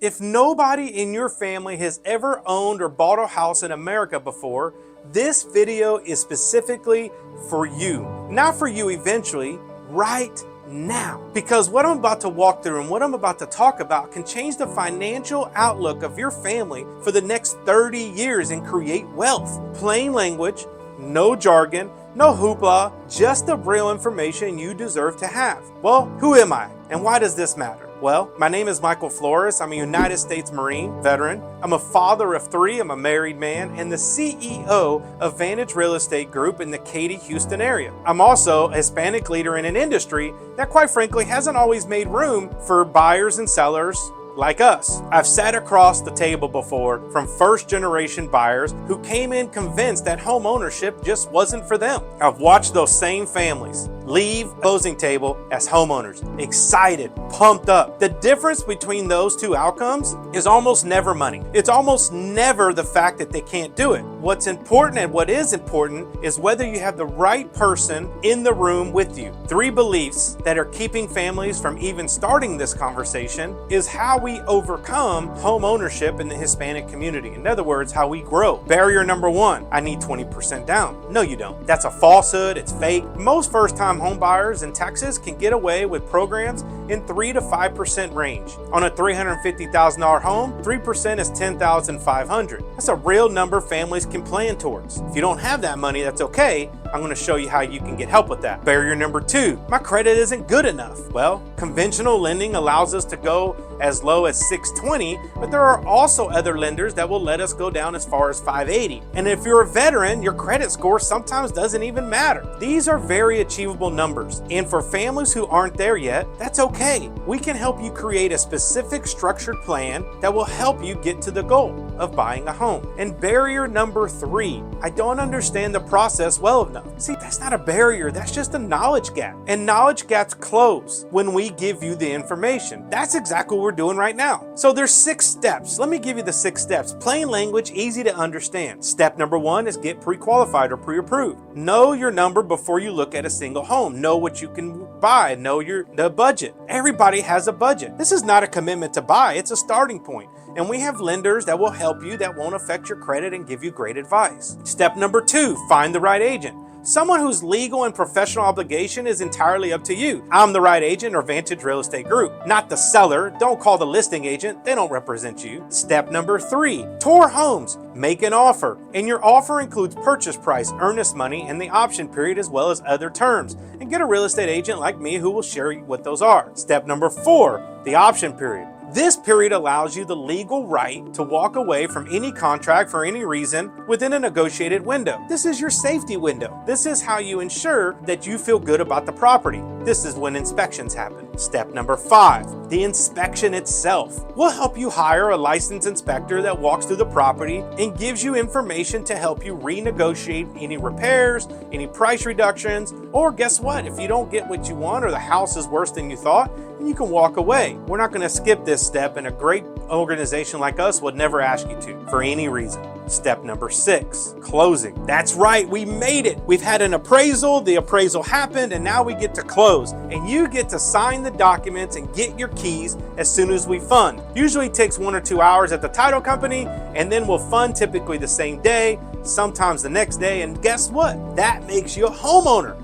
If nobody in your family has ever owned or bought a house in America before, this video is specifically for you. Not for you eventually, right now. Because what I'm about to walk through and what I'm about to talk about can change the financial outlook of your family for the next 30 years and create wealth. Plain language, no jargon, no hoopla, just the real information you deserve to have. Well, who am I and why does this matter? Well, my name is Michael Flores. I'm a United States Marine veteran. I'm a father of 3. I'm a married man and the CEO of Vantage Real Estate Group in the Katy, Houston area. I'm also a Hispanic leader in an industry that quite frankly hasn't always made room for buyers and sellers like us. I've sat across the table before from first generation buyers who came in convinced that home ownership just wasn't for them. I've watched those same families leave closing table as homeowners, excited, pumped up. The difference between those two outcomes is almost never money. It's almost never the fact that they can't do it. What's important and what is important is whether you have the right person in the room with you. 3 beliefs that are keeping families from even starting this conversation is how we overcome home ownership in the Hispanic community. In other words, how we grow. Barrier number 1, I need 20% down. No, you don't. That's a falsehood. It's fake. Most first-time home buyers in Texas can get away with programs in 3 to 5% range. On a $350,000 home, 3% is $10,500. That's a real number families can plan towards. If you don't have that money, that's okay. I'm going to show you how you can get help with that. Barrier number 2, my credit isn't good enough. Well, conventional lending allows us to go as low as 620, but there are also other lenders that will let us go down as far as 580. And if you're a veteran, your credit score sometimes doesn't even matter. These are very achievable numbers. And for families who aren't there yet, that's okay. We can help you create a specific structured plan that will help you get to the goal of buying a home. And barrier number 3, I don't understand the process well enough. See, that's not a barrier, that's just a knowledge gap. And knowledge gaps close when we give you the information. That's exactly what we're doing right now. So there's 6 steps. Let me give you the 6 steps. Plain language, easy to understand. Step number 1 is get pre-qualified or pre-approved. Know your number before you look at a single home. Know what you can buy. Know the budget. Everybody has a budget. This is not a commitment to buy, it's a starting point. And we have lenders that will help you that won't affect your credit and give you great advice. Step number 2, find the right agent. Someone whose legal and professional obligation is entirely up to you. I'm the right agent or Vantage Real Estate Group, not the seller. Don't call the listing agent. They don't represent you. Step number 3, tour homes. Make an offer. And your offer includes purchase price, earnest money, and the option period as well as other terms. And get a real estate agent like me who will share what those are. Step number 4, the option period. This period allows you the legal right to walk away from any contract for any reason within a negotiated window. This is your safety window. This is how you ensure that you feel good about the property. This is when inspections happen. Step number 5, the inspection itself. We'll help you hire a licensed inspector that walks through the property and gives you information to help you renegotiate any repairs, any price reductions, or guess what? If you don't get what you want or the house is worse than you thought, you can walk away. We're not going to skip this step, and a great organization like us would never ask you to for any reason. Step number 6, closing. That's right, we made it. We've had an appraisal, the appraisal happened, and now we get to close. And you get to sign the documents and get your keys as soon as we fund. Usually takes 1 or 2 hours at the title company, and then we'll fund typically the same day, sometimes the next day, and guess what? That makes you a homeowner.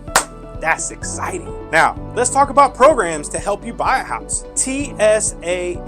That's exciting. Now, let's talk about programs to help you buy a house. TSAHC.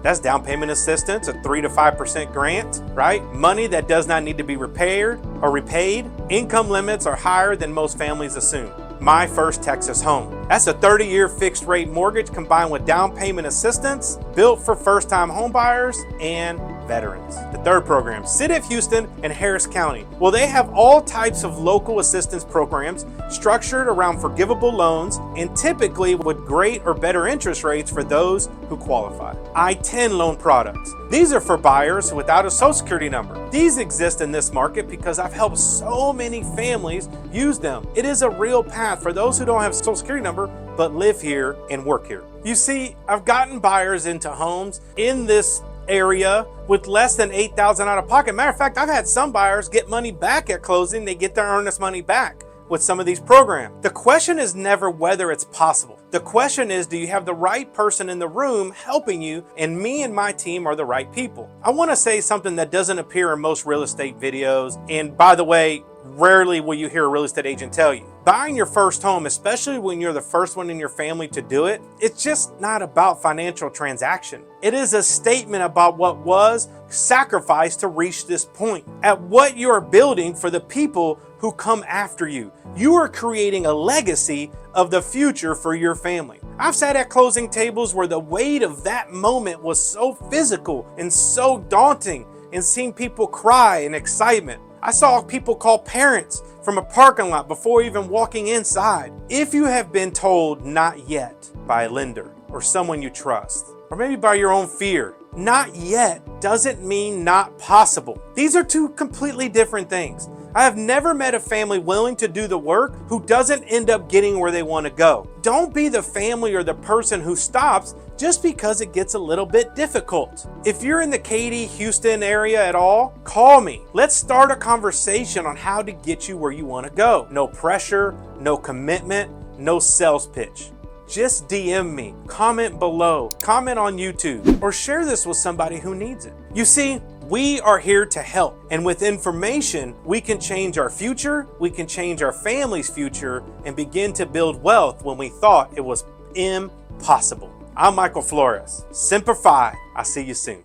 That's down payment assistance, a 3 to 5% grant, right? Money that does not need to be repaired or repaid. Income limits are higher than most families assume. My First Texas Home. That's a 30-year fixed rate mortgage combined with down payment assistance, built for first-time home buyers and veterans. The third program, City of Houston and Harris County. Well, they have all types of local assistance programs structured around forgivable loans and typically with great or better interest rates for those who qualify. I-10 loan products. These are for buyers without a social security number. These exist in this market because I've helped so many families use them. It is a real path for those who don't have a social security number but live here and work here. You see, I've gotten buyers into homes in this area with less than $8,000 out of pocket. Matter of fact, I've had some buyers get money back at closing. They get their earnest money back with some of these programs. The question is never whether it's possible. The question is, do you have the right person in the room helping you? And me and my team are the right people. I want to say something that doesn't appear in most real estate videos. And by the way, rarely will you hear a real estate agent tell you. Buying your first home, especially when you're the first one in your family to do it, it's just not about financial transaction. It is a statement about what was sacrificed to reach this point, at what you are building for the people who come after you. You are creating a legacy of the future for your family. I've sat at closing tables where the weight of that moment was so physical and so daunting, and seen people cry in excitement. I saw people call parents from a parking lot before even walking inside. If you have been told not yet by a lender or someone you trust, or maybe by your own fear, not yet doesn't mean not possible. These are two completely different things. I have never met a family willing to do the work who doesn't end up getting where they want to go. Don't be the family or the person who stops just because it gets a little bit difficult. If you're in the Katy, Houston area at all, call me. Let's start a conversation on how to get you where you want to go. No pressure, no commitment, no sales pitch. Just DM me, comment below, comment on YouTube, or share this with somebody who needs it. You see, we are here to help, and with information, we can change our future, we can change our family's future, and begin to build wealth when we thought it was impossible. I'm Michael Flores. Semper Fi. I'll see you soon.